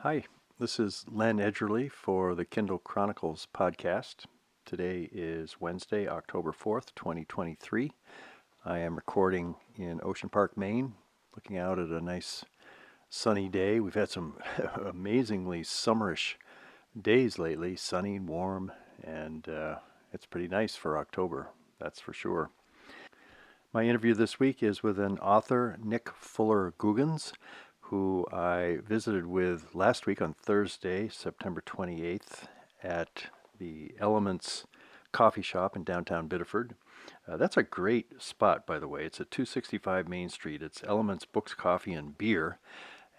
Hi, this is Len Edgerly for the Kindle Chronicles podcast. Today is Wednesday, October 4th, 2023. I am recording in Ocean Park, Maine, looking out at a nice sunny day. We've had some amazingly summerish days lately, sunny, warm, and it's pretty nice for October, that's for sure. My interview this week is with an author, Nick Fuller Googins, who I visited with last week on Thursday, September 28th, at the Elements Coffee Shop in downtown Biddeford. That's a great spot, by the way. It's at 265 Main Street. It's Elements Books, Coffee, and Beer.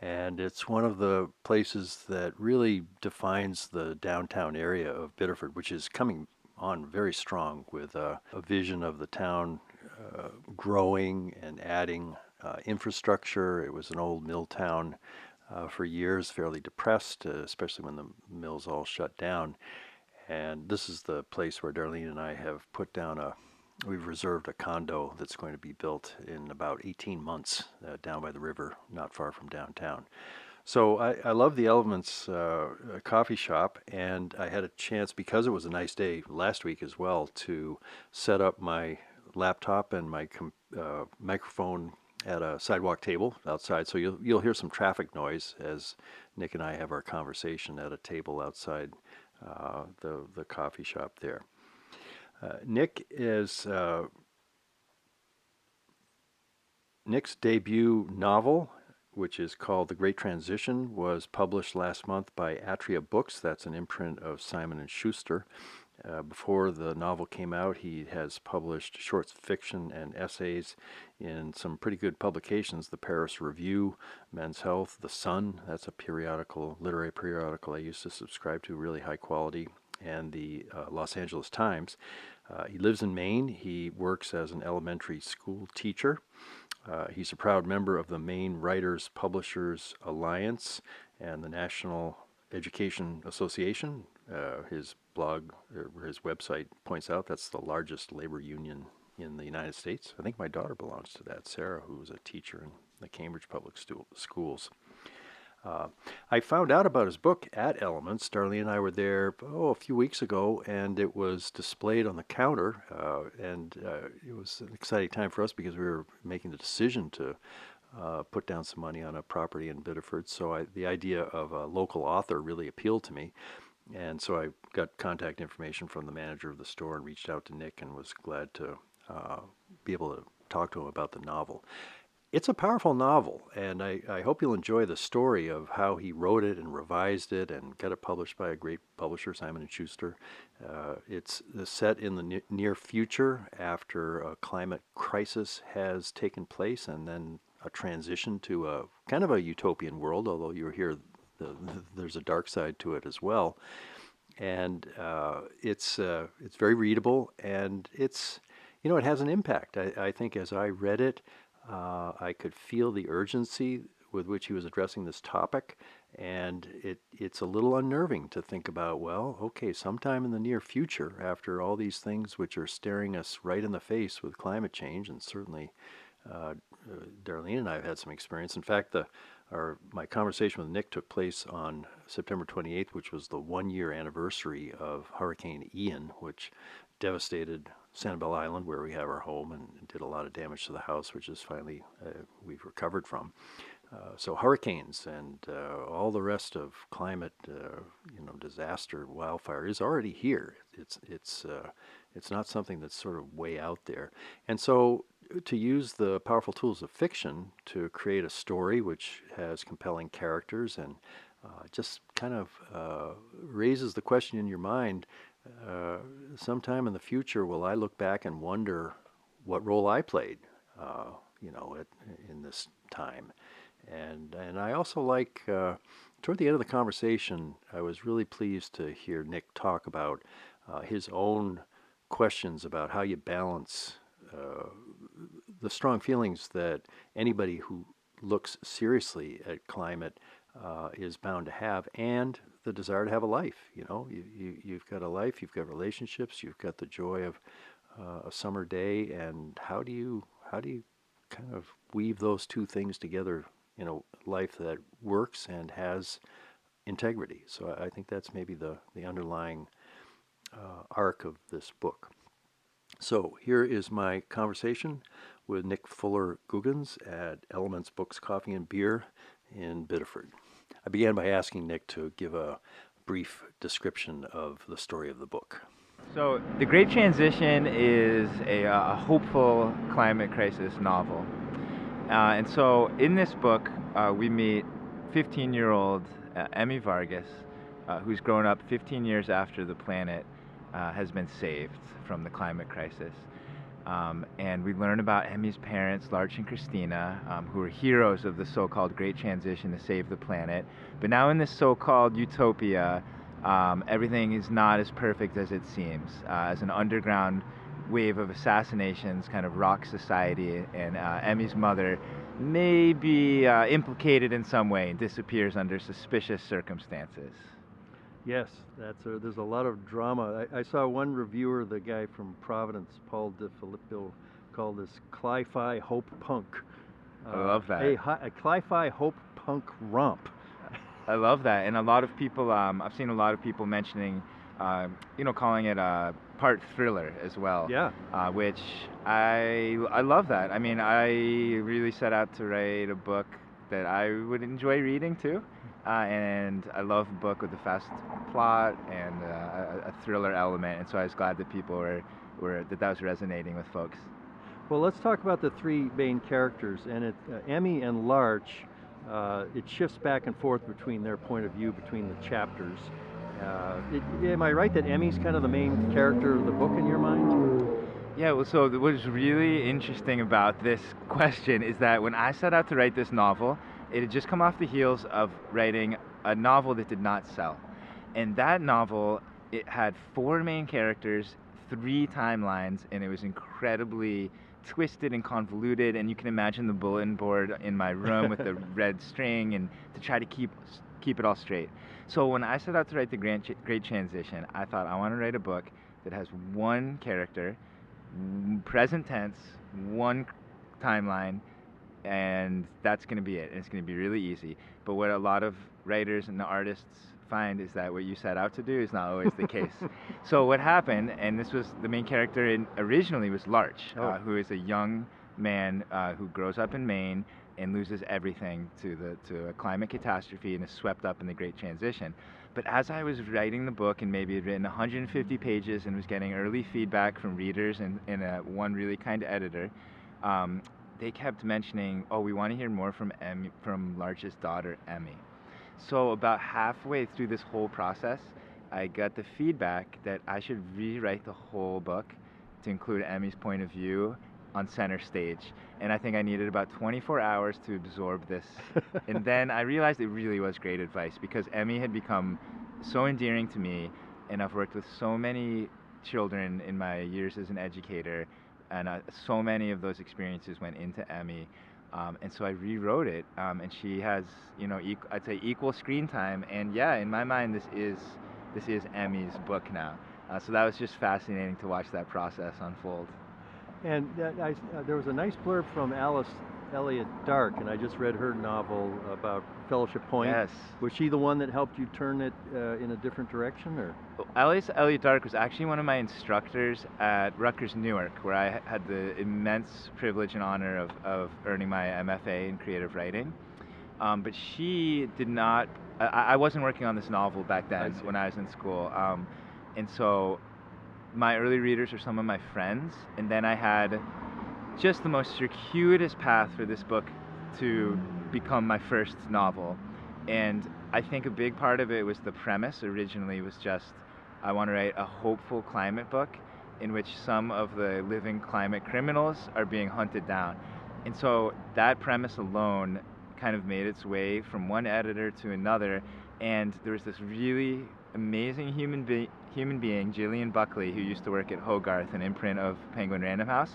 And it's one of the places that really defines the downtown area of Biddeford, which is coming on very strong with a vision of the town growing and adding infrastructure. It was an old mill town for years, fairly depressed, especially when the mills all shut down. And this is the place where Darlene and I have we've reserved a condo that's going to be built in about 18 months down by the river, not far from downtown. So I love the Elements coffee shop, and I had a chance, because it was a nice day last week as well, to set up my laptop and my microphone at a sidewalk table outside. So you'll hear some traffic noise as Nick and I have our conversation at a table outside the coffee shop there. Nick's debut novel, which is called The Great Transition, was published last month by Atria Books. That's an imprint of Simon & Schuster. Before the novel came out, he has published short fiction and essays in some pretty good publications: the Paris Review, Men's Health, The Sun, that's a literary periodical I used to subscribe to, really high quality, and the Los Angeles Times. He lives in Maine. He works as an elementary school teacher. He's a proud member of the Maine Writers Publishers Alliance and the National Education Association. His blog, or his website, points out that's the largest labor union in the United States. I think my daughter belongs to that, Sarah, who was a teacher in the Cambridge Public Schools. I found out about his book at Elements. Darlene and I were there a few weeks ago, and it was displayed on the counter, and it was an exciting time for us because we were making the decision to put down some money on a property in Biddeford. So the idea of a local author really appealed to me. And so I got contact information from the manager of the store and reached out to Nick and was glad to be able to talk to him about the novel. It's a powerful novel, and I hope you'll enjoy the story of how he wrote it and revised it and got it published by a great publisher, Simon & Schuster. It's set in the near future after a climate crisis has taken place, and then a transition to a kind of a utopian world, although you'll hear there's a dark side to it as well. And it's very readable, and it has an impact. I think as I read it, I could feel the urgency with which he was addressing this topic, and it's a little unnerving to think about, well, okay, sometime in the near future, after all these things which are staring us right in the face with climate change, and certainly Darlene and I have had some experience. In fact, my conversation with Nick took place on September 28th, which was the one-year anniversary of Hurricane Ian, which devastated Sanibel Island, where we have our home, and did a lot of damage to the house, which is finally we've recovered from. So hurricanes and all the rest of climate, disaster, wildfire is already here. It's not something that's sort of way out there. And so to use the powerful tools of fiction to create a story which has compelling characters and just kind of raises the question in your mind, sometime in the future, will I look back and wonder what role I played, in this time? And I also like, toward the end of the conversation, I was really pleased to hear Nick talk about his own questions about how you balance the strong feelings that anybody who looks seriously at climate is bound to have, and the desire to have a life. You've got a life, you've got relationships, you've got the joy of a summer day, and how do you kind of weave those two things together in a life that works and has integrity. So I think that's maybe the underlying arc of this book. So here is my conversation with Nick Fuller Googins at Elements Books, Coffee and Beer in Biddeford. I began by asking Nick to give a brief description of the story of the book. So, The Great Transition is a hopeful climate crisis novel. And so, in this book, we meet 15-year-old Emmy Vargas, who's grown up 15 years after the planet has been saved from the climate crisis. And we learn about Emmy's parents, Larch and Christina, who are heroes of the so-called Great Transition to save the planet. But now in this so-called utopia, everything is not as perfect as it seems. As an underground wave of assassinations kind of rocks society, and Emmy's mother may be implicated in some way and disappears under suspicious circumstances. Yes, there's a lot of drama. I saw one reviewer, the guy from Providence, Paul DeFilippo, called this Cli-Fi Hope Punk. I love that. A Cli-Fi Hope Punk romp. I love that, and a lot of people, I've seen a lot of people mentioning, calling it a part thriller as well. Yeah. Which I love that. I mean, I really set out to write a book that I would enjoy reading too. And I love a book with a fast plot and a thriller element, and so I was glad that people that was resonating with folks. Well, let's talk about the three main characters, and Emmy and Larch. It shifts back and forth between their point of view between the chapters. Am I right that Emmy's kind of the main character of the book in your mind? Yeah, well, so what was really interesting about this question is that when I set out to write this novel, it had just come off the heels of writing a novel that did not sell. And that novel, it had 4 main characters, 3 timelines, and it was incredibly twisted and convoluted, and you can imagine the bulletin board in my room with the red string, and to try to keep it all straight. So when I set out to write The Great Transition, I thought I want to write a book that has 1 character, present tense, 1 timeline, and that's going to be it. And it's going to be really easy. But what a lot of writers and artists find is that what you set out to do is not always the case. So what happened, and this was the main character originally was Larch, who is a young man who grows up in Maine and loses everything to a climate catastrophe and is swept up in the Great Transition. But as I was writing the book, and maybe had written 150 pages and was getting early feedback from readers and one really kind editor, they kept mentioning, we want to hear more from Larch's daughter, Emmy. So about halfway through this whole process, I got the feedback that I should rewrite the whole book to include Emmy's point of view on center stage. And I think I needed about 24 hours to absorb this. And then I realized it really was great advice, because Emmy had become so endearing to me, and I've worked with so many children in my years as an educator, and so many of those experiences went into Emmy. And so I rewrote it, and she has, I'd say equal screen time. And yeah, in my mind, this is Emmy's book now. So that was just fascinating to watch that process unfold. And there was a nice blurb from Eliot Dark, and I just read her novel about Fellowship Point. Yes. Was she the one that helped you turn it in a different direction, or? Eliot Dark was actually one of my instructors at Rutgers, Newark, where I had the immense privilege and honor of earning my MFA in creative writing. But she did not. I wasn't working on this novel back then when I was in school, and so my early readers are some of my friends, and then I had just the most circuitous path for this book to become my first novel. And I think a big part of it was the premise originally was just, I want to write a hopeful climate book in which some of the living climate criminals are being hunted down. And so that premise alone kind of made its way from one editor to another, and there was this really amazing human being, Gillian Buckley, who used to work at Hogarth, an imprint of Penguin Random House,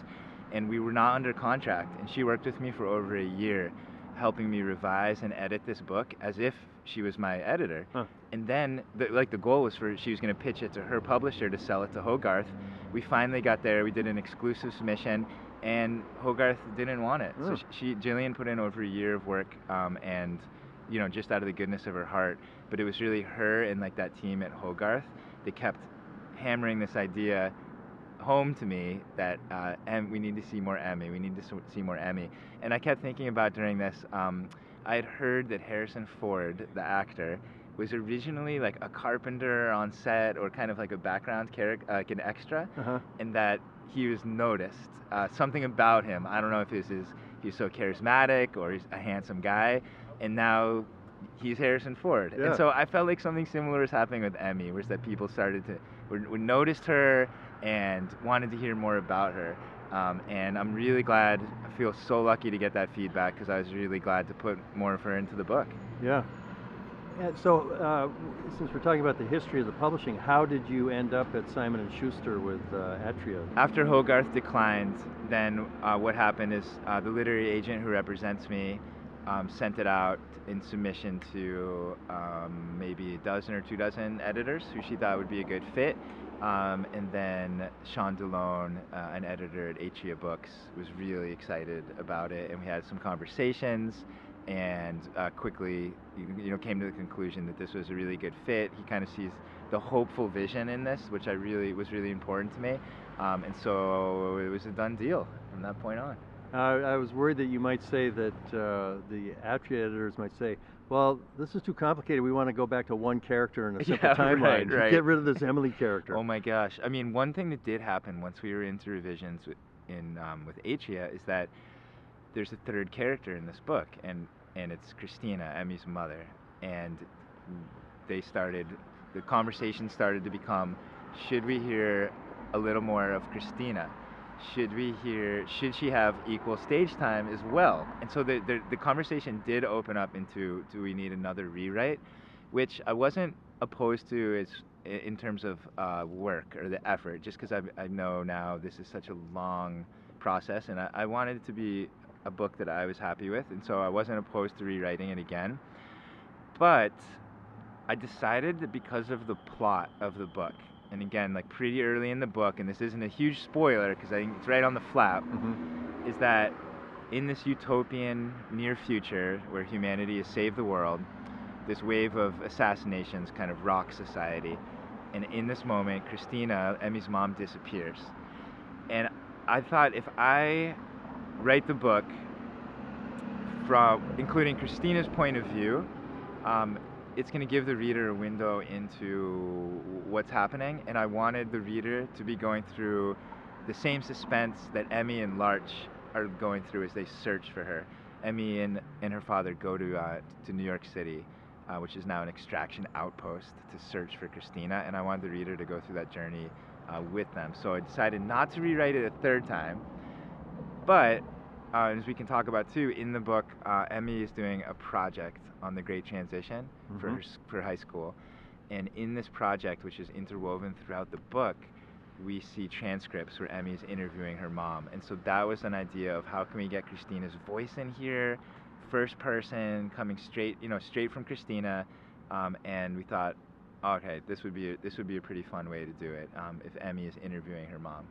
and we were not under contract, and she worked with me for over a year, helping me revise and edit this book as if she was my editor. And then the goal was she was going to pitch it to her publisher to sell it to Hogarth. We finally got there. We did an exclusive submission, and Hogarth didn't want it. So Gillian put in over a year of work, and just out of the goodness of her heart. But it was really her and like that team at Hogarth. They kept hammering this idea home to me that we need to see more Emmy. We need to see more Emmy. And I kept thinking about during this. I had heard that Harrison Ford, the actor, was originally like a carpenter on set or kind of like a background character, like an extra, and that he was noticed. Something about him. I don't know if he's so charismatic or he's a handsome guy, and now he's Harrison Ford. Yeah. And so I felt like something similar was happening with Emmy, was that people started to noticed her and wanted to hear more about her. And I'm really glad. I feel so lucky to get that feedback because I was really glad to put more of her into the book. Yeah. And so, since we're talking about the history of the publishing, how did you end up at Simon & Schuster with Atria? After Hogarth declined, then what happened is the literary agent who represents me sent it out in submission to maybe a dozen or 24 editors who she thought would be a good fit. And then Sean DeLone, an editor at Atria Books, was really excited about it, and we had some conversations, and quickly, came to the conclusion that this was a really good fit. He kind of sees the hopeful vision in this, which was really important to me, and so it was a done deal from that point on. I was worried that you might say that the Atria editors might say, well, this is too complicated. We want to go back to one character in a simple timeline. Right. Get rid of this Emily character. Oh my gosh. I mean, one thing that did happen once we were into revisions with Atria is that there's a third character in this book, and it's Christina, Emmy's mother. And the conversation started to become, should we hear a little more of Christina? Should she have equal stage time as well? And so the conversation did open up into, do we need another rewrite? Which I wasn't opposed to in terms of work or the effort, just because I know now this is such a long process, and I wanted it to be a book that I was happy with, and so I wasn't opposed to rewriting it again. But I decided that because of the plot of the book, and again, like pretty early in the book, and this isn't a huge spoiler because I think it's right on the flap, is that in this utopian near future where humanity has saved the world, this wave of assassinations kind of rocks society. And in this moment, Christina, Emmy's mom, disappears. And I thought if I write the book from including Christina's point of view, it's going to give the reader a window into what's happening, and I wanted the reader to be going through the same suspense that Emmy and Larch are going through as they search for her. Emmy and her father go to New York City, which is now an extraction outpost, to search for Christina, and I wanted the reader to go through that journey with them. So I decided not to rewrite it a third time, but as we can talk about too, in the book, Emmy is doing a project on the Great Transition for high school, and in this project, which is interwoven throughout the book, we see transcripts where Emmy's interviewing her mom, and so that was an idea of how can we get Christina's voice in here, first person, coming straight from Christina, and we thought, okay, this would be a pretty fun way to do it if Emmy is interviewing her mom.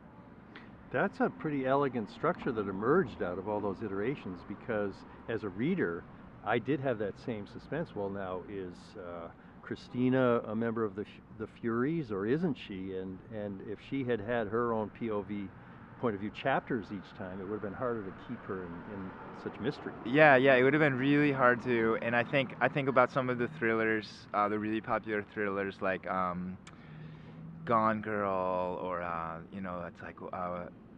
That's a pretty elegant structure that emerged out of all those iterations, because as a reader, I did have that same suspense. Well, now is Christina a member of the Furies, or isn't she? And if she had her own POV point of view chapters each time, it would have been harder to keep her in such mystery. Yeah, it would have been really hard to. And I think about some of the thrillers, the really popular thrillers like Gone Girl, or it's like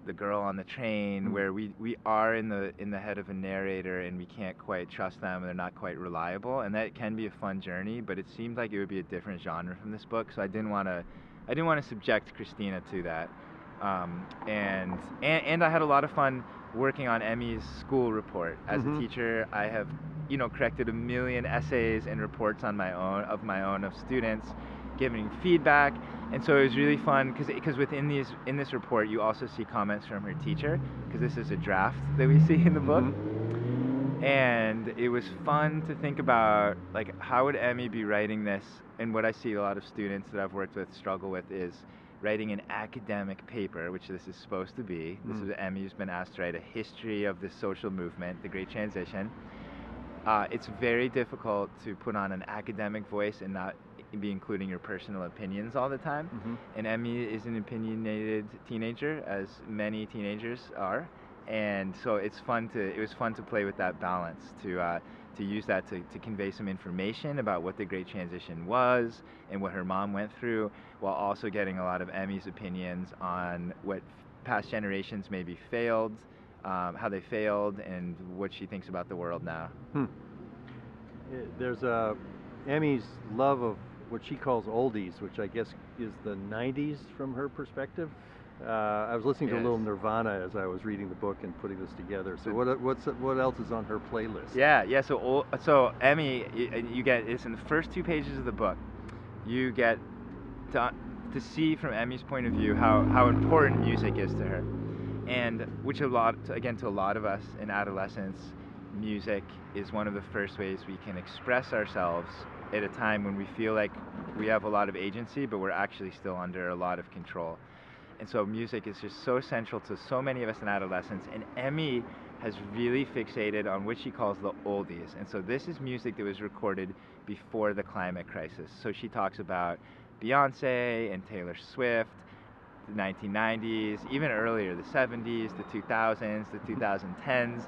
The Girl on the Train, where we are in the head of a narrator and we can't quite trust them, and they're not quite reliable, and that can be a fun journey. But it seemed like it would be a different genre from this book, so I didn't want to subject Christina to that. And I had a lot of fun working on Emmy's school report. As a teacher, I have corrected a million essays and reports on my own of students, giving feedback, and so it was really fun because within this report you also see comments from her teacher, because this is a draft that we see in the book, and it was fun to think about, like, how would Emmy be writing this. And what I see a lot of students that I've worked with struggle with is writing an academic paper, which this is supposed to be. This is Emmy's been asked to write a history of the social movement, the Great Transition. It's very difficult to put on an academic voice and not be including your personal opinions all the time. Mm-hmm. And Emmy is an opinionated teenager, as many teenagers are, and so it was fun to play with that balance, to use that to convey some information about what the Great Transition was and what her mom went through, while also getting a lot of Emmy's opinions on what past generations maybe failed, how they failed, and what she thinks about the world now. There's Emmy's love of what she calls oldies, which I guess is the 90s from her perspective. I was listening to a little Nirvana as I was reading the book and putting this together. So what else is on her playlist? Yeah. So Emmy, you get, it's in the first 2 pages of the book. You get to see from Emmy's point of view how important music is to her, and which to a lot of us in adolescence, music is one of the first ways we can express ourselves at a time when we feel like we have a lot of agency, but we're actually still under a lot of control. And so music is just so central to so many of us in adolescence, and Emmy has really fixated on what she calls the oldies. And so this is music that was recorded before the climate crisis. So she talks about Beyonce and Taylor Swift, the 1990s, even earlier, the 70s, the 2000s, the 2010s.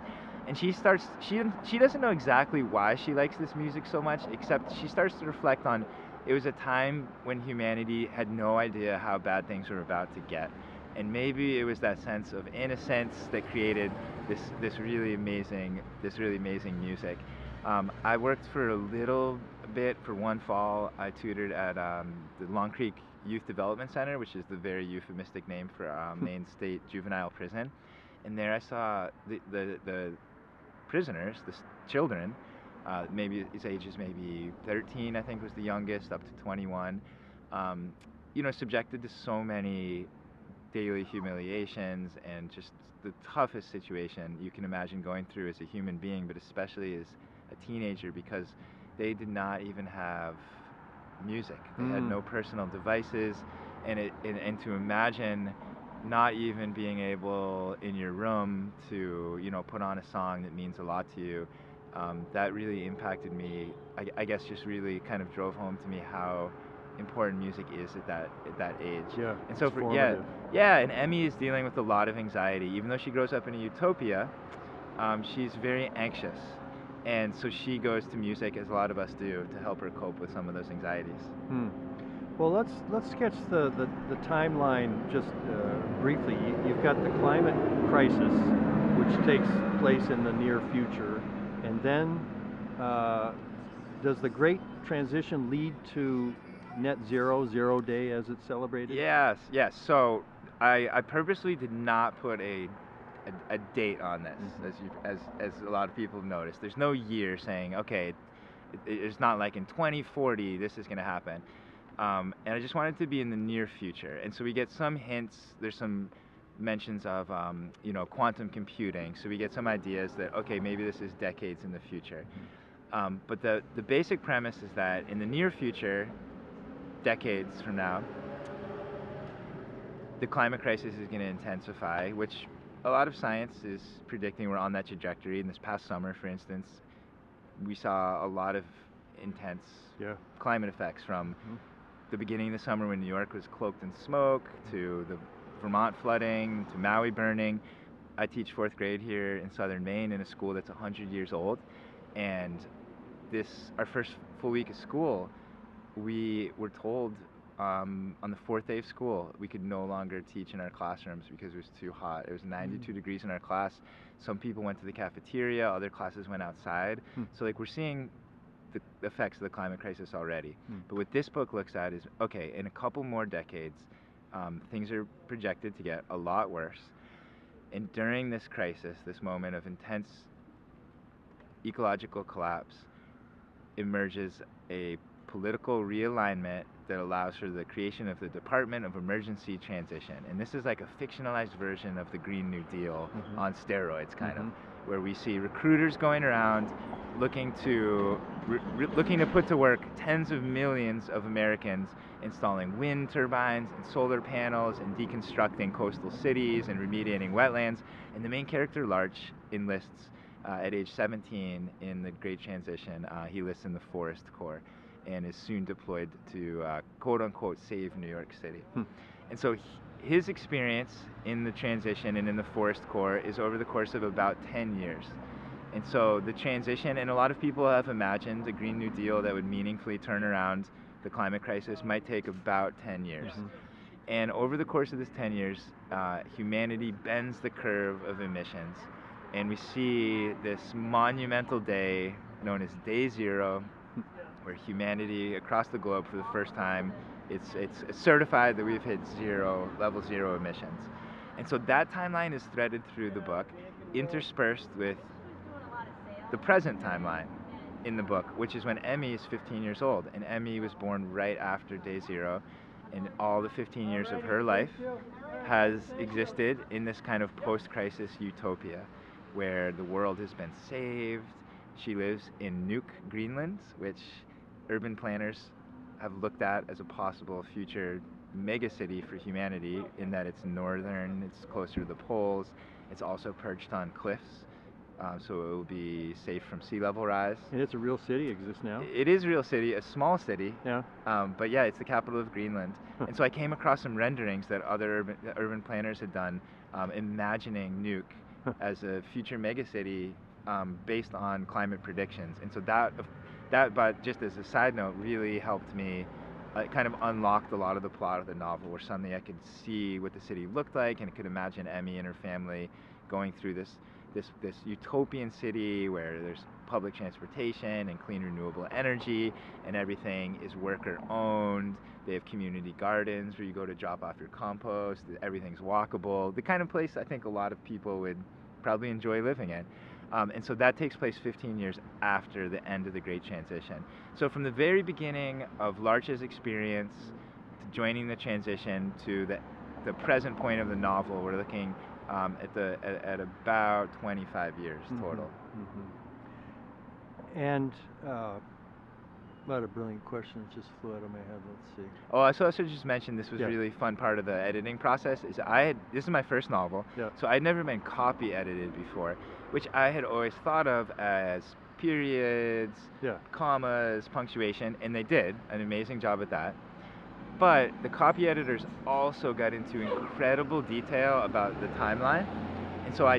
And she doesn't know exactly why she likes this music so much, except she starts to reflect on, it was a time when humanity had no idea how bad things were about to get. And maybe it was that sense of innocence that created this really amazing music. I worked for a little bit for one fall. I tutored at the Long Creek Youth Development Center, which is the very euphemistic name for Maine State Juvenile Prison. And there I saw the prisoners, the children, maybe his age is maybe 13, I think was the youngest, up to 21, subjected to so many daily humiliations and just the toughest situation you can imagine going through as a human being, but especially as a teenager, because they did not even have music. They had no personal devices, and to imagine not even being able in your room to put on a song that means a lot to you, that really impacted me. I guess just really kind of drove home to me how important music is at that age. Yeah. And so and Emmy is dealing with a lot of anxiety, even though she grows up in a utopia. She's very anxious, and so she goes to music, as a lot of us do, to help her cope with some of those anxieties. Well, let's sketch the timeline just briefly. You've got the climate crisis, which takes place in the near future, and then does the Great Transition lead to net zero day as it's celebrated? Yes. So I purposely did not put a date on this, as a lot of people have noticed. There's no year saying, okay, it's not like in 2040 this is going to happen. And I just wanted to be in the near future. And so we get some hints. There's some mentions of quantum computing. So we get some ideas that, okay, maybe this is decades in the future. But the basic premise is that in the near future, decades from now, the climate crisis is going to intensify, which a lot of science is predicting we're on that trajectory. In this past summer, for instance, we saw a lot of intense climate effects, from the beginning of the summer when New York was cloaked in smoke, to the Vermont flooding, to Maui burning. I teach 4th grade here in southern Maine in a school that's 100 years old, and our first full week of school, we were told on the 4th day of school we could no longer teach in our classrooms because it was too hot. It was 92 degrees in our class. Some people went to the cafeteria, other classes went outside. So we're seeing the effects of the climate crisis already. But what this book looks at is, okay, in a couple more decades, things are projected to get a lot worse. And during this crisis, this moment of intense ecological collapse, emerges a political realignment that allows for the creation of the Department of Emergency Transition. And this is like a fictionalized version of the Green New Deal on steroids, kind of, where we see recruiters going around looking to put to work tens of millions of Americans installing wind turbines and solar panels and deconstructing coastal cities and remediating wetlands. And the main character, Larch, enlists at age 17 in the Great Transition. He lists in the Forest Corps and is soon deployed to quote-unquote save New York City. And so his experience in the transition and in the Forest Corps is over the course of about 10 years. And so the transition, and a lot of people have imagined a Green New Deal that would meaningfully turn around the climate crisis might take about 10 years. And over the course of this 10 years, humanity bends the curve of emissions. And we see this monumental day known as Day Zero, where humanity across the globe for the first time, it's certified that we've hit level zero emissions. And so that timeline is threaded through the book, interspersed with the present timeline in the book, which is when Emmy is 15 years old. And Emmy was born right after Day Zero, and all the 15 years of her life has existed in this kind of post-crisis utopia where the world has been saved. She lives in Nuuk, Greenland, which urban planners have looked at as a possible future megacity for humanity in that it's northern, it's closer to the poles, it's also perched on cliffs, so it will be safe from sea level rise. And it's a real city, exists now? It is a real city, a small city. Yeah. But yeah, it's the capital of Greenland. And so I came across some renderings that other urban planners had done, imagining Nuuk as a future megacity based on climate predictions. And so that, but just as a side note, really helped me. It kind of unlocked a lot of the plot of the novel, where suddenly I could see what the city looked like, and I could imagine Emmy and her family going through this utopian city where there's public transportation and clean renewable energy, and everything is worker owned. They have community gardens where you go to drop off your compost. Everything's walkable. The kind of place I think a lot of people would probably enjoy living in. And so that takes place 15 years after the end of the Great Transition. So from the very beginning of Larch's experience to joining the transition to the present point of the novel, we're looking at about 25 years total. And what a brilliant question that just flew out of my head. Let's see. Oh, I also just mentioned this was a really fun part of the editing process. This is my first novel, so I'd never been copy edited before, which I had always thought of as periods, commas, punctuation, and they did an amazing job at that. But the copy editors also got into incredible detail about the timeline, and so I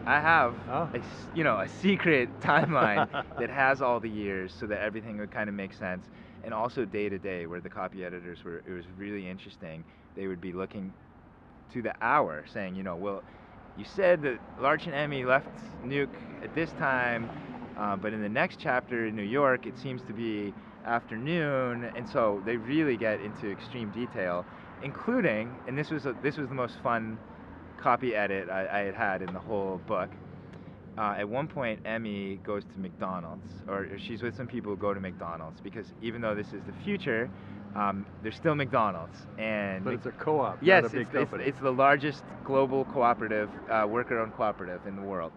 have a secret timeline that has all the years so that everything would kind of make sense, and also day to day where the copy editors it was really interesting. They would be looking to the hour saying, well, you said that Larch and Emmy left Nuuk at this time, but in the next chapter in New York it seems to be afternoon, and so they really get into extreme detail, including, and this was the most fun copy edit I had in the whole book. At one point, Emmy goes to McDonald's, or she's with some people who go to McDonald's, because even though this is the future, there's still McDonald's. But it's a co-op, yes, not a big company. It's the largest global cooperative, worker-owned cooperative in the world.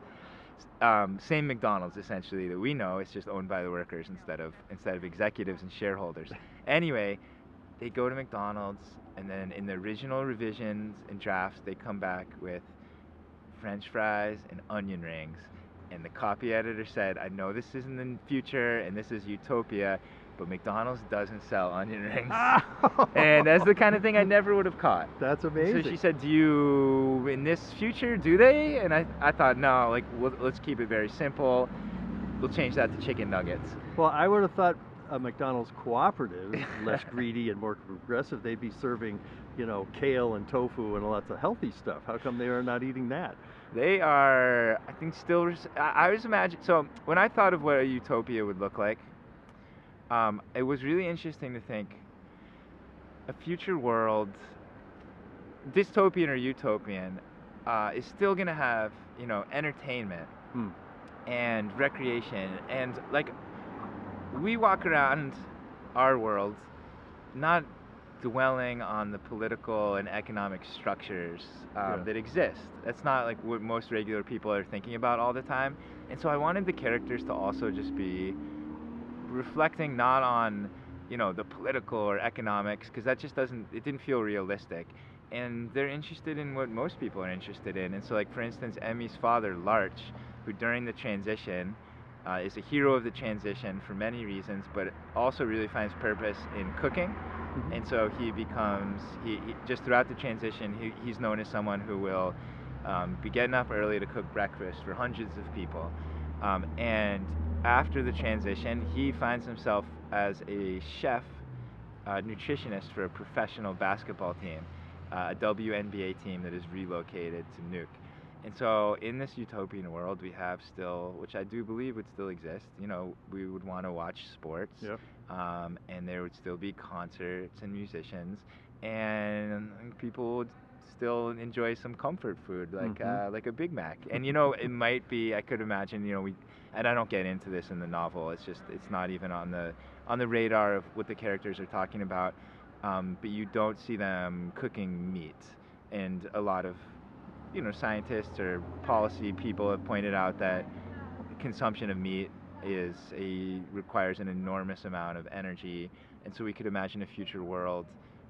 Same McDonald's essentially that we know. It's just owned by the workers instead of executives and shareholders. Anyway, they go to McDonald's, and then in the original revisions and drafts, they come back with French fries and onion rings. And the copy editor said, I know this is in the future and this is utopia, but McDonald's doesn't sell onion rings. And that's the kind of thing I never would have caught. That's amazing. So she said, in this future, do they? And I thought, no, let's keep it very simple. We'll change that to chicken nuggets. Well, I would have thought a McDonald's cooperative, less greedy and more progressive, they'd be serving, kale and tofu and lots of healthy stuff. How come they are not eating that? They are, I think, still. I was imagining. So when I thought of what a utopia would look like, it was really interesting to think a future world, dystopian or utopian, is still going to have, entertainment and recreation, and we walk around our world not dwelling on the political and economic structures that exist. That's not what most regular people are thinking about all the time. And so I wanted the characters to also just be reflecting not on, the political or economics, because that just it didn't feel realistic. And they're interested in what most people are interested in. And so, for instance, Emmy's father, Larch, who during the transition is a hero of the transition for many reasons, but also really finds purpose in cooking. Mm-hmm. And so he becomes, he just throughout the transition, he's known as someone who will be getting up early to cook breakfast for hundreds of people. And after the transition, he finds himself as a chef, nutritionist for a professional basketball team, a WNBA team that is relocated to Nuuk. And so in this utopian world, we have still, which I do believe would still exist, you know, we would want to watch sports, Yep. and there would still be concerts and musicians, and people would still enjoy some comfort food, like a Big Mac. And, you know, it might be, I could imagine, you know, and I don't get into this in the novel, it's just, it's not even on the radar of what the characters are talking about, but you don't see them cooking meat. And a lot of, you know, scientists or policy people have pointed out that consumption of meat requires an enormous amount of energy, and so we could imagine a future world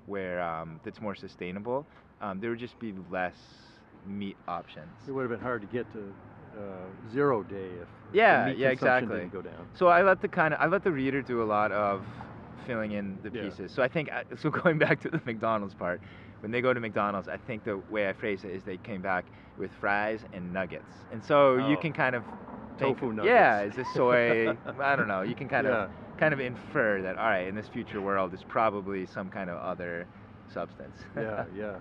where that's more sustainable. There would just be less meat options. It would have been hard to get to 0 day if Yeah, the meat yeah, consumption exactly. didn't go down. So I let the reader do a lot of filling in the Yeah. pieces. So I think, so going back to the McDonald's part, when they go to McDonald's, I think the way I phrase it is they came back with fries and nuggets. And so you can kind of Tofu nuggets. Yeah, is this soy? I don't know. You can kind Yeah. of infer that, all right, in this future world, it's probably some kind of other substance. Yeah, yeah.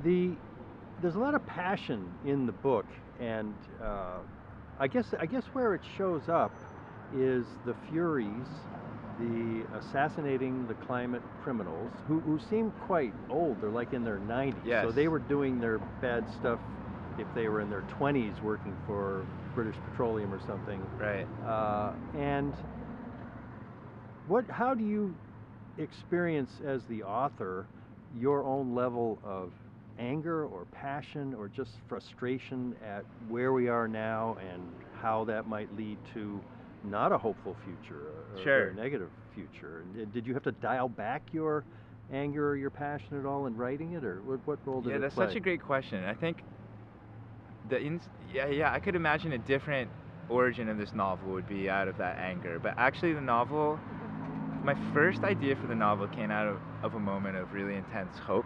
There's a lot of passion in the book, and I guess where it shows up is the Furies, the assassinating the climate criminals, who seem quite old. They're like in their 90s. Yes. So they were doing their bad stuff if they were in their 20s working for British Petroleum or something. Right. And how do you experience as the author your own level of anger or passion or just frustration at where we are now and how that might lead to not a hopeful future, or Sure. a negative future? And did you have to dial back your anger or your passion at all in writing it, or what role did it play? Yeah, that's such a great question. I think I could imagine a different origin of this novel would be out of that anger. But actually the novel, my first idea for the novel came out of a moment of really intense hope.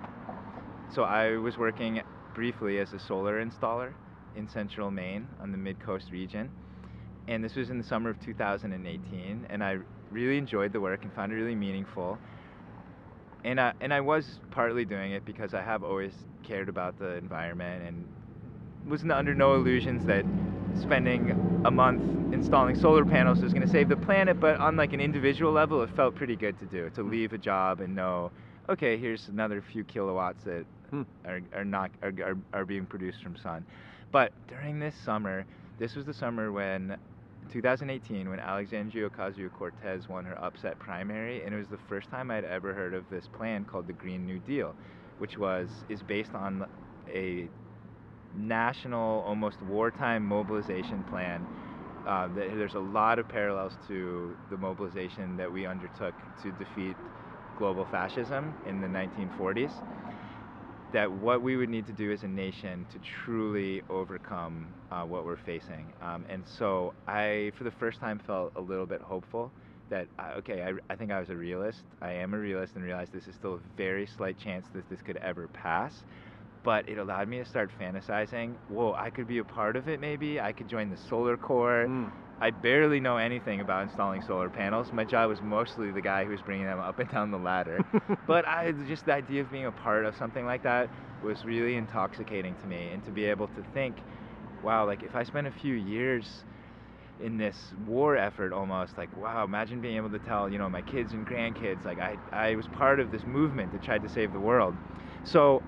So I was working briefly as a solar installer in central Maine on the mid-coast region. And this was in the summer of 2018, and I really enjoyed the work and found it really meaningful. And I was partly doing it because I have always cared about the environment and was under no illusions that spending a month installing solar panels was going to save the planet, but on like an individual level, it felt pretty good to do, to leave a job and know, okay, here's another few kilowatts that are being produced from sun. But during this summer, this was the summer when 2018, when Alexandria Ocasio-Cortez won her upset primary, and it was the first time I'd ever heard of this plan called the Green New Deal, which is based on a national, almost wartime mobilization plan. There's a lot of parallels to the mobilization that we undertook to defeat global fascism in the 1940s. That what we would need to do as a nation to truly overcome what we're facing. And so I, for the first time, felt a little bit hopeful that, I think I was a realist. I am a realist and realized this is still a very slight chance that this could ever pass. But it allowed me to start fantasizing, whoa, I could be a part of it maybe. I could join the Solar Corps. I barely know anything about installing solar panels. My job was mostly the guy who was bringing them up and down the ladder. But just the idea of being a part of something like that was really intoxicating to me. And to be able to think, wow, like if I spend a few years in this war effort almost, like, wow, imagine being able to tell, you know, my kids and grandkids, like I was part of this movement that tried to save the world. So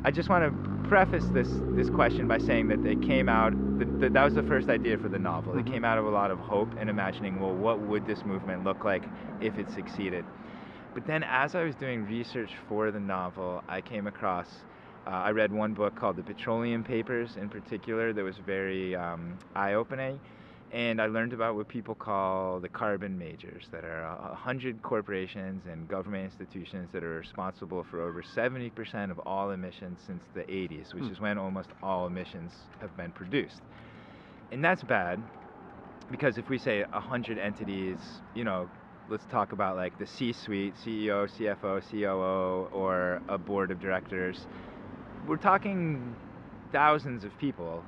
I just want to preface this question by saying that it came out, that was the first idea for the novel. It came out of a lot of hope and imagining, well, what would this movement look like if it succeeded? But then as I was doing research for the novel, I came across, I read one book called the Petroleum Papers in particular that was very eye-opening. And I learned about what people call the carbon majors, that are 100 corporations and government institutions that are responsible for over 70% of all emissions since the 80s, which is when almost all emissions have been produced. And that's bad, because if we say 100 entities, let's talk about like the C-suite, CEO, CFO, COO, or a board of directors. We're talking thousands of people,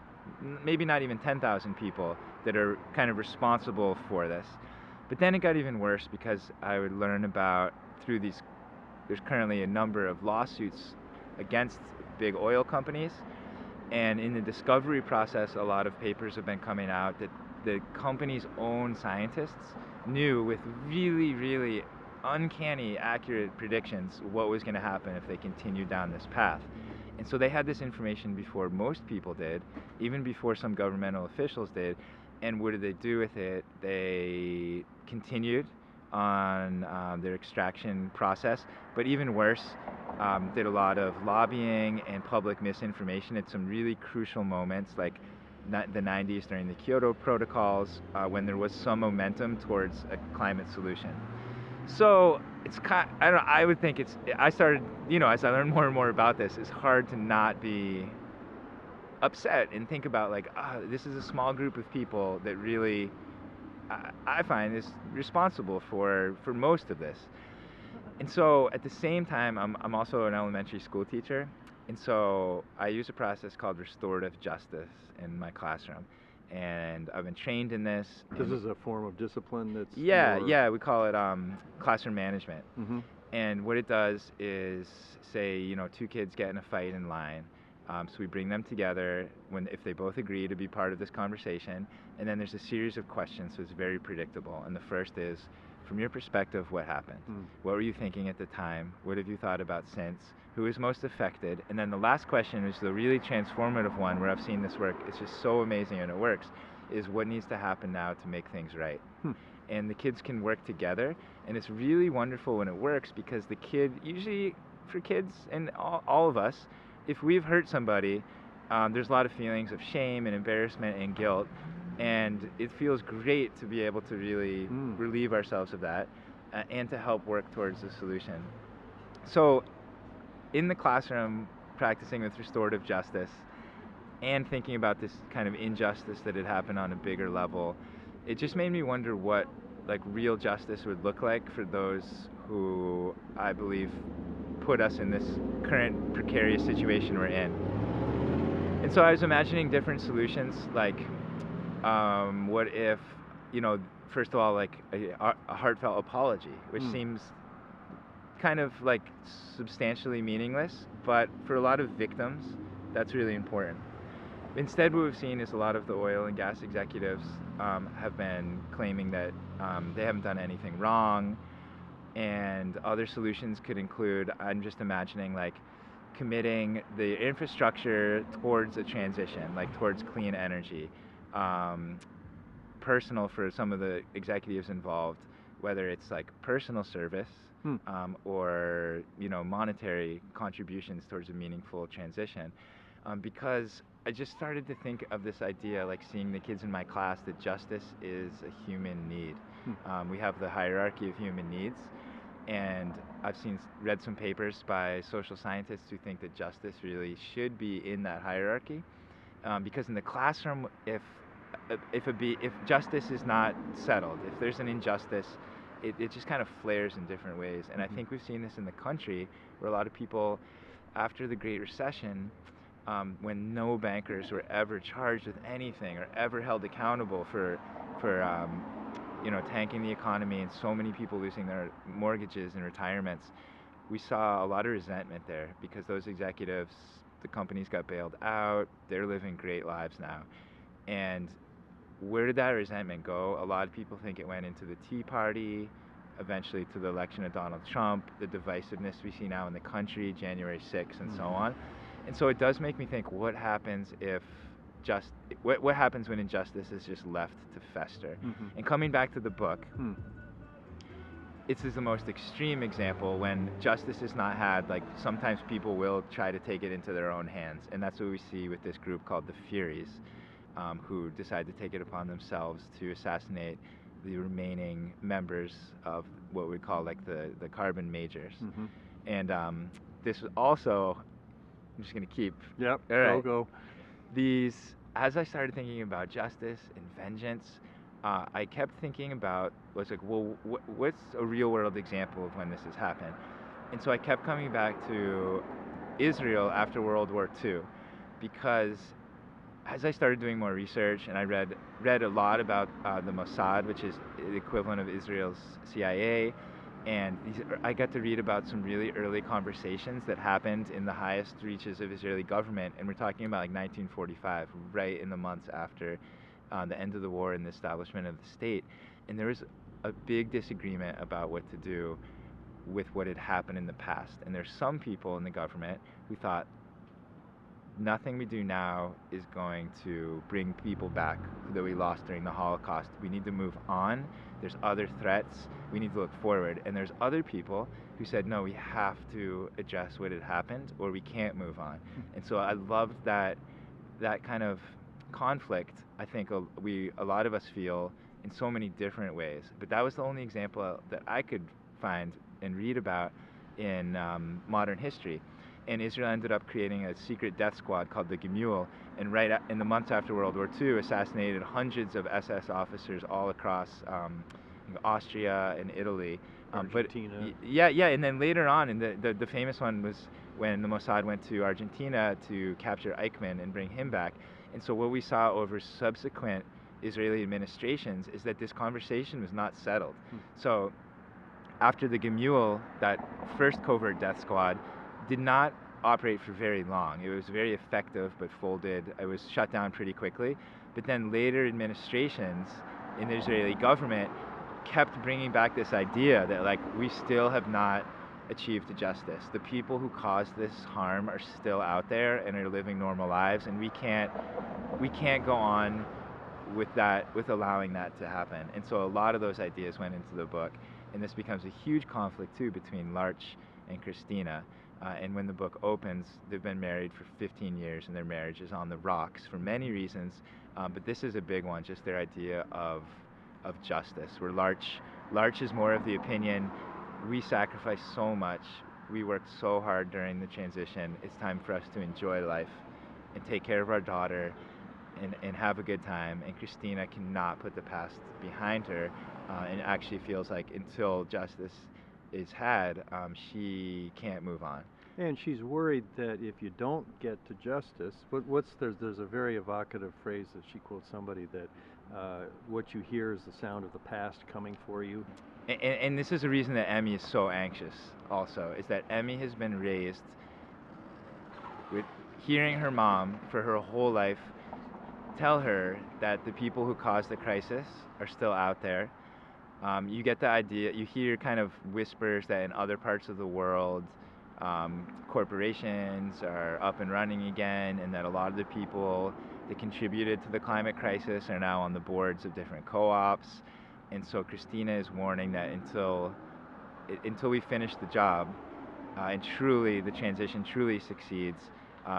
maybe not even 10,000 people that are kind of responsible for this. But then it got even worse, because I would learn about there's currently a number of lawsuits against big oil companies. And in the discovery process, a lot of papers have been coming out that the company's own scientists knew with really, really uncanny accurate predictions what was going to happen if they continued down this path. And so they had this information before most people did, even before some governmental officials did. And what did they do with it? They continued on their extraction process, but even worse, did a lot of lobbying and public misinformation at some really crucial moments, like the 90s during the Kyoto protocols, when there was some momentum towards a climate solution. So it's I would think I started, as I learned more and more about this, it's hard to not be upset and think about like, this is a small group of people that really, I find, is responsible for most of this. And so at the same time, I'm also an elementary school teacher, and so I use a process called restorative justice in my classroom. And I've been trained in this. This is a form of discipline that's yeah, we call it classroom management. Mm-hmm. And what it does is, say, two kids get in a fight in line. So we bring them together if they both agree to be part of this conversation, and then there's a series of questions, so it's very predictable. And the first is, from your perspective, what happened? What were you thinking at the time? What have you thought about since? Who is most affected? And then the last question is the really transformative one, where I've seen this work. It's just so amazing and it works, is what needs to happen now to make things right? And the kids can work together, and it's really wonderful when it works, because the kid, usually for kids and all of us, if we've hurt somebody, there's a lot of feelings of shame and embarrassment and guilt, and it feels great to be able to really relieve ourselves of that and to help work towards a solution. So in the classroom, practicing with restorative justice and thinking about this kind of injustice that had happened on a bigger level, it just made me wonder what like real justice would look like for those who I believe put us in this current precarious situation we're in. And so I was imagining different solutions, like what if, first of all, like a heartfelt apology, which seems kind of like substantially meaningless, but for a lot of victims, that's really important. Instead, what we've seen is a lot of the oil and gas executives have been claiming that they haven't done anything wrong, and other solutions could include, I'm just imagining, like committing the infrastructure towards a transition, like towards clean energy. Personal for some of the executives involved, whether it's like personal service or monetary contributions towards a meaningful transition. Because I just started to think of this idea, like seeing the kids in my class, that justice is a human need. We have the hierarchy of human needs, and I've read some papers by social scientists who think that justice really should be in that hierarchy, because in the classroom, if justice is not settled, if there's an injustice, it just kind of flares in different ways. And I think we've seen this in the country, where a lot of people, after the Great Recession, when no bankers were ever charged with anything or ever held accountable for tanking the economy and so many people losing their mortgages and retirements, we saw a lot of resentment there, because those executives, the companies got bailed out, they're living great lives now. And where did that resentment go? A lot of people think it went into the Tea Party, eventually to the election of Donald Trump, the divisiveness we see now in the country, January 6th, and so on. And so it does make me think, what happens if what happens when injustice is just left to fester? And coming back to the book, this is the most extreme example when justice is not had. Like, sometimes people will try to take it into their own hands, and that's what we see with this group called the Furies. who decide to take it upon themselves to assassinate the remaining members of what we call like the carbon majors. Mm-hmm. And this was also, I'm just going to keep. Yep. All right. Go. As I started thinking about justice and vengeance, I kept thinking about, what's a real world example of when this has happened? And so I kept coming back to Israel after World War II, because as I started doing more research and I read a lot about the Mossad, which is the equivalent of Israel's CIA, and I got to read about some really early conversations that happened in the highest reaches of Israeli government, and we're talking about like 1945, right in the months after the end of the war and the establishment of the state. And there was a big disagreement about what to do with what had happened in the past. And there's some people in the government who thought, nothing we do now is going to bring people back that we lost during the Holocaust. We need to move on. There's other threats. We need to look forward. And there's other people who said, no, we have to address what had happened or we can't move on. And so I loved that kind of conflict. I think a lot of us feel in so many different ways. But that was the only example that I could find and read about in modern history. And Israel ended up creating a secret death squad called the Gemul, and in the months after World War II, assassinated hundreds of SS officers all across Austria and Italy. Argentina. And then later on, and the famous one was when the Mossad went to Argentina to capture Eichmann and bring him back. And so what we saw over subsequent Israeli administrations is that this conversation was not settled. So after the Gemul, that first covert death squad did not operate for very long. It was very effective, but folded. It was shut down pretty quickly. But then later administrations in the Israeli government kept bringing back this idea that, like, we still have not achieved justice. The people who caused this harm are still out there and are living normal lives, and we can't go on with allowing that to happen. And so a lot of those ideas went into the book, and this becomes a huge conflict too between Larch and Christina. And when the book opens, they've been married for 15 years, and their marriage is on the rocks for many reasons. But this is a big one, just their idea of justice, where Larch is more of the opinion, we sacrificed so much, we worked so hard during the transition, it's time for us to enjoy life and take care of our daughter and have a good time. And Christina cannot put the past behind her, and actually feels like until justice is had, she can't move on. And she's worried that if you don't get to justice, there's a very evocative phrase that she quotes somebody that what you hear is the sound of the past coming for you. And this is the reason that Emmy is so anxious also, is that Emmy has been raised with hearing her mom for her whole life tell her that the people who caused the crisis are still out there. You get the idea, you hear kind of whispers that in other parts of the world, corporations are up and running again, and that a lot of the people that contributed to the climate crisis are now on the boards of different co-ops. And so Christina is warning that until we finish the job, and truly the transition truly succeeds,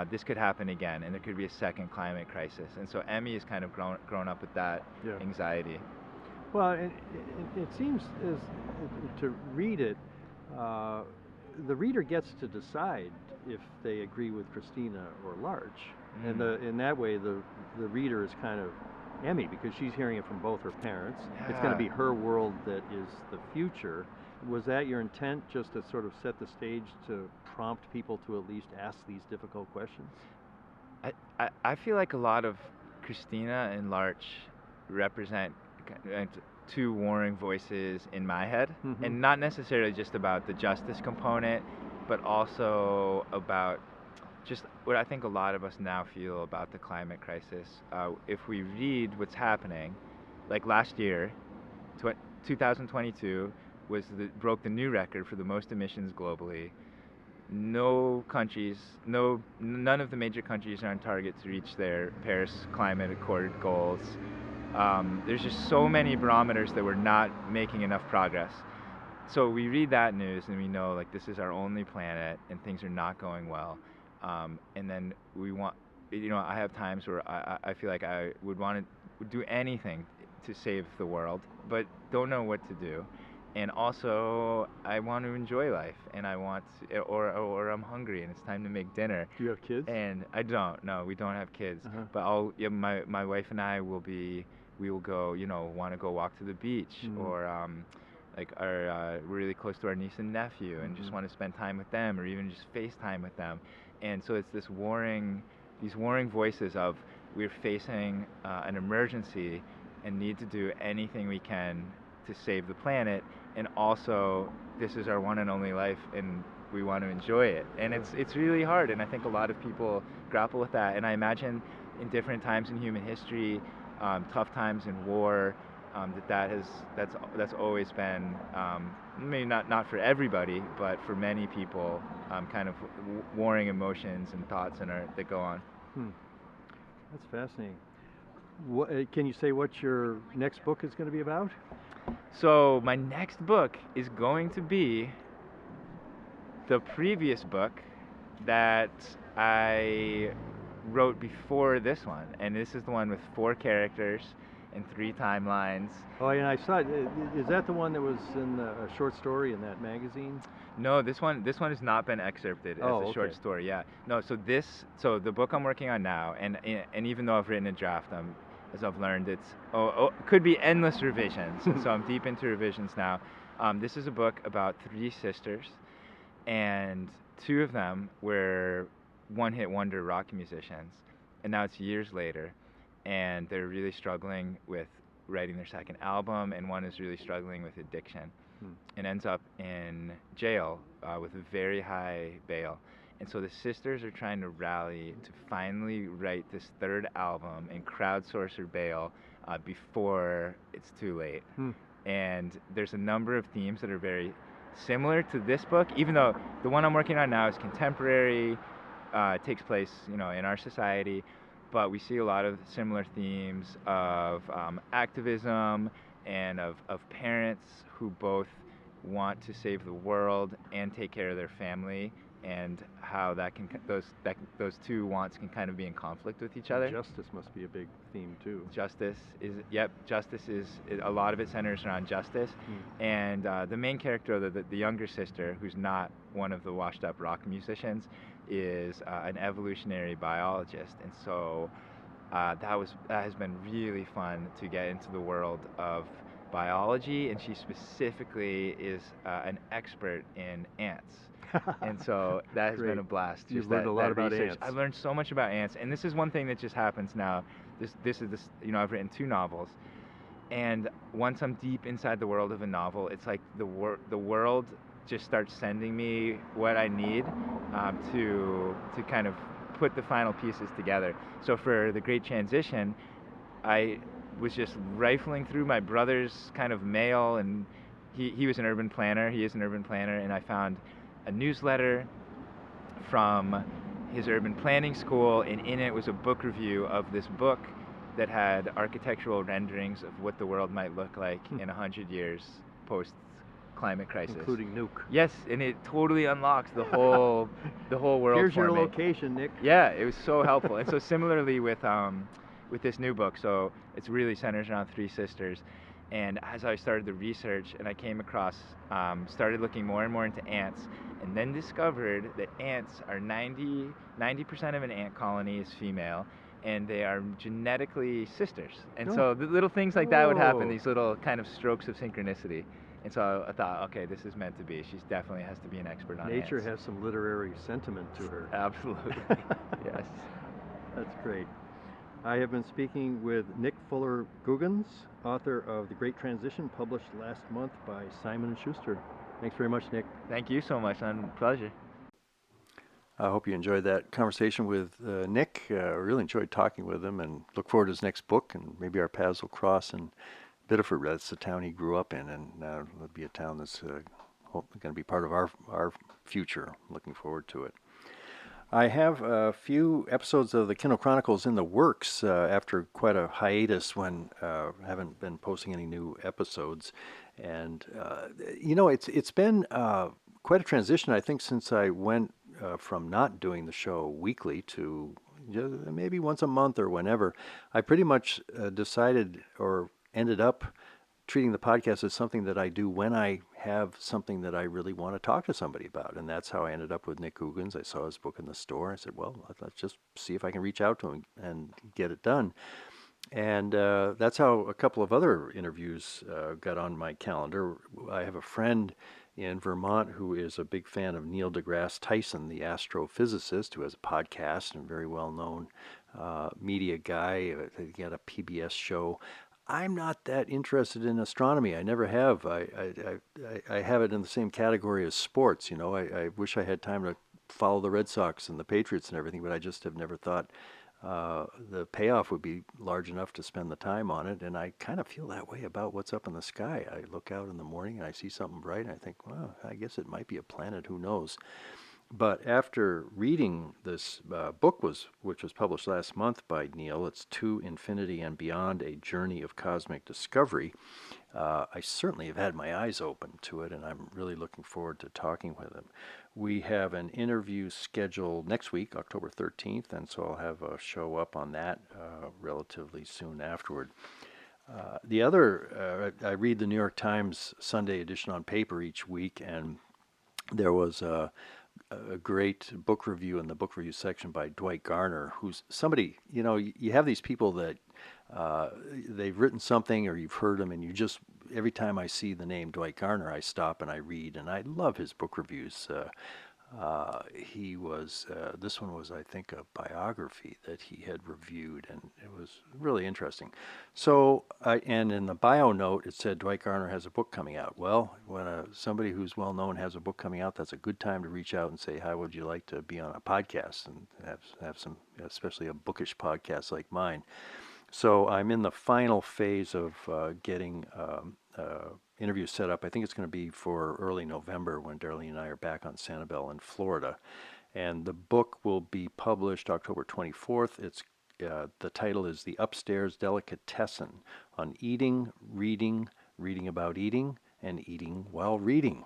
this could happen again, and there could be a second climate crisis. And so Emmy has kind of grown up with that anxiety. Well, it seems as to read it, the reader gets to decide if they agree with Christina or Larch, and in that way the reader is kind of Emmy, because she's hearing it from both her parents. Yeah. It's going to be her world that is the future. Was that your intent, just to sort of set the stage to prompt people to at least ask these difficult questions? I feel like a lot of Christina and Larch represent two warring voices in my head, and not necessarily just about the justice component, but also about just what I think a lot of us now feel about the climate crisis. If we read what's happening, like last year, 2022 broke the new record for the most emissions globally. None of the major countries are on target to reach their Paris Climate Accord goals. There's just so many barometers that we're not making enough progress. So we read that news and we know, like, this is our only planet and things are not going well. And then I have times where I feel like I would do anything to save the world, but don't know what to do. And also, I want to enjoy life, and or I'm hungry and it's time to make dinner. Do you have kids? And I don't. No, we don't have kids. Uh-huh. But my wife and I we will go. Want to go walk to the beach, or we're really close to our niece and nephew, and just want to spend time with them, or even just FaceTime with them. And so it's these warring voices of we're facing an emergency and need to do anything we can to save the planet, and also this is our one and only life and we want to enjoy it. And it's really hard, and I think a lot of people grapple with that. And I imagine in different times in human history, tough times in war, that's always been maybe not for everybody, but for many people, kind of warring emotions and thoughts that go on. That's fascinating. Can you say what your next book is going to be about? So my next book is going to be the previous book that I wrote before this one, and this is the one with 4 characters and 3 timelines. Oh, and I saw it. Is that the one that was in a short story in that magazine? No, this one has not been excerpted as a short story. Yeah, no. So the book I'm working on now, and even though I've written a draft, as I've learned, it could be endless revisions. So I'm deep into revisions now. This is a book about 3 sisters, and 2 of them were one-hit wonder rock musicians, and now it's years later, and they're really struggling with writing their second album, and one is really struggling with addiction, and ends up in jail with a very high bail. And so the sisters are trying to rally to finally write this 3rd album and crowdsource her bail before it's too late. And there's a number of themes that are very similar to this book, even though the one I'm working on now is contemporary, takes place, in our society, but we see a lot of similar themes of activism and of parents who both want to save the world and take care of their family, and how those 2 wants can kind of be in conflict with each other. Justice must be a big theme too. Justice is a lot of it centers around justice, and the main character, the younger sister, who's not one of the washed up rock musicians, is an evolutionary biologist, and so that has been really fun to get into the world of biology, and she specifically is an expert in ants. And so that has been a blast. You've learned a lot about ants. I've learned so much about ants, and this is one thing that just happens now. I've written 2 novels, and once I'm deep inside the world of a novel, it's like the world just starts sending me what I need to kind of put the final pieces together. So for The Great Transition, I was just rifling through my brother's kind of mail, and he was an urban planner. He is an urban planner, and I found a newsletter from his urban planning school, and in it was a book review of this book that had architectural renderings of what the world might look like in 100 years post climate crisis, including Nuuk. Yes, and it totally unlocks the whole world. Here's for your me. location, Nick. Yeah, it was so helpful. And so similarly with this new book, so it's really centers around 3 sisters. And as I started the research, and I came across, started looking more and more into ants, and then discovered that ants are 90% of an ant colony is female, and they are genetically sisters. And so the little things like that would happen, these little kind of strokes of synchronicity. And so I thought, okay, this is meant to be. She definitely has to be an expert on Nature ants. has some literary sentiment to her. Absolutely. Yes. That's great. I have been speaking with Nick Fuller Googins, author of The Great Transition, published last month by Simon & Schuster. Thanks very much, Nick. Thank you so much, and pleasure. I hope you enjoyed that conversation with Nick. I really enjoyed talking with him, and look forward to his next book, and maybe our paths will cross in Biddeford. That's the town he grew up in, and it'll be a town that's going to be part of our future. Looking forward to it. I have a few episodes of the Kindle Chronicles in the works after quite a hiatus when I haven't been posting any new episodes. And, it's been quite a transition, I think, since I went from not doing the show weekly to, maybe once a month or whenever. I pretty much decided or ended up treating the podcast as something that I do when I have something that I really want to talk to somebody about. And that's how I ended up with Nick Googins. I saw his book in the store. I said, well, let's just see if I can reach out to him and get it done. And that's how a couple of other interviews got on my calendar. I have a friend in Vermont who is a big fan of Neil deGrasse Tyson, the astrophysicist, who has a podcast and very well known media guy. He had a PBS show. I'm not that interested in astronomy. I never have. I have it in the same category as sports. You know, I wish I had time to follow the Red Sox and the Patriots and everything, but I just have never thought the payoff would be large enough to spend the time on it. And I kind of feel that way about what's up in the sky. I look out in the morning and I see something bright and I think, well, I guess it might be a planet. Who knows? But after reading this book, which was published last month by Neil, it's To Infinity and Beyond, A Journey of Cosmic Discovery, I certainly have had my eyes open to it, and I'm really looking forward to talking with him. We have an interview scheduled next week, October 13th, and so I'll have a show up on that relatively soon afterward. The other, I read the New York Times Sunday edition on paper each week, and there was a great book review in the book review section by Dwight Garner, who's somebody, you know, you have these people that they've written something or you've heard them, and you just, every time I see the name Dwight Garner, I stop and I read, and I love his book reviews. This one was, I think, a biography that he had reviewed, and it was really interesting. So, and in the bio note, it said Dwight Garner has a book coming out. Well, when somebody who's well known has a book coming out, that's a good time to reach out and say, "How would you like to be on a podcast?" and have some, especially a bookish podcast like mine. So I'm in the final phase of getting interview set up. I think it's going to be for early November when Darlene and I are back on Sanibel in Florida. And the book will be published October 24th. The title is The Upstairs Delicatessen on Eating, Reading, Reading About Eating, and Eating While Reading.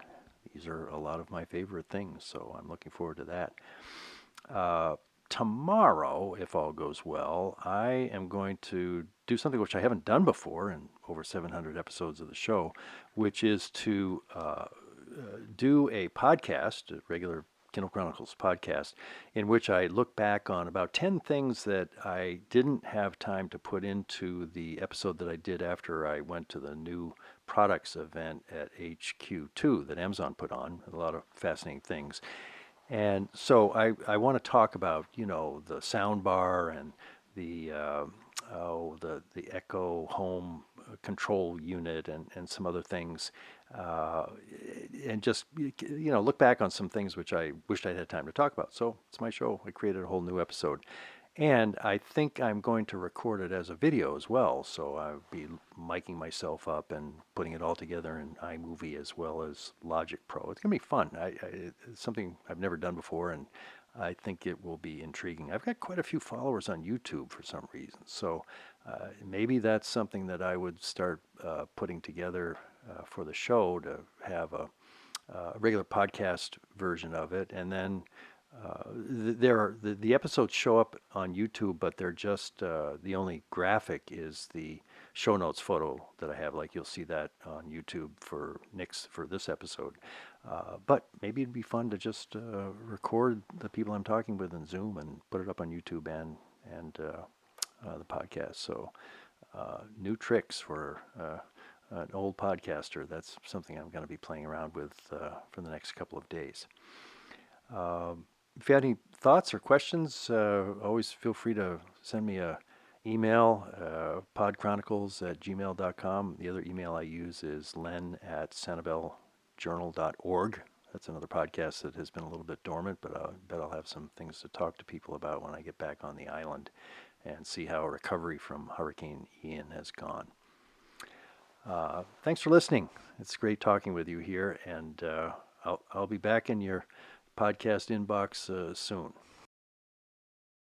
These are a lot of my favorite things, so I'm looking forward to that. Tomorrow, if all goes well, I am going to do something which I haven't done before in over 700 episodes of the show, which is to do a podcast, a regular Kindle Chronicles podcast, in which I look back on about 10 things that I didn't have time to put into the episode that I did after I went to the new products event at HQ2 that Amazon put on. A lot of fascinating things. And so I want to talk about, you know, the sound bar and the Echo home control unit and some other things, and just, you know, look back on some things which I wished I'd had time to talk about. So it's my show. I created a whole new episode. And I think I'm going to record it as a video as well. So I'll be miking myself up and putting it all together in iMovie as well as Logic Pro. It's going to be fun. It's something I've never done before, and I think it will be intriguing. I've got quite a few followers on YouTube for some reason. So maybe that's something that I would start putting together for the show, to have a regular podcast version of it. And then the episodes show up on YouTube, but they're just the only graphic is the show notes photo that I have. Like, you'll see that on YouTube for this episode. But maybe it'd be fun to just record the people I'm talking with in Zoom and put it up on YouTube and the podcast. So new tricks for an old podcaster. That's something I'm going to be playing around with for the next couple of days. If you have any thoughts or questions, always feel free to send me a email, podchronicles@gmail.com. The other email I use is len@sanibeljournal.org. That's another podcast that has been a little bit dormant, but I bet I'll have some things to talk to people about when I get back on the island and see how recovery from Hurricane Ian has gone. Thanks for listening. It's great talking with you here, and I'll be back in your podcast inbox soon.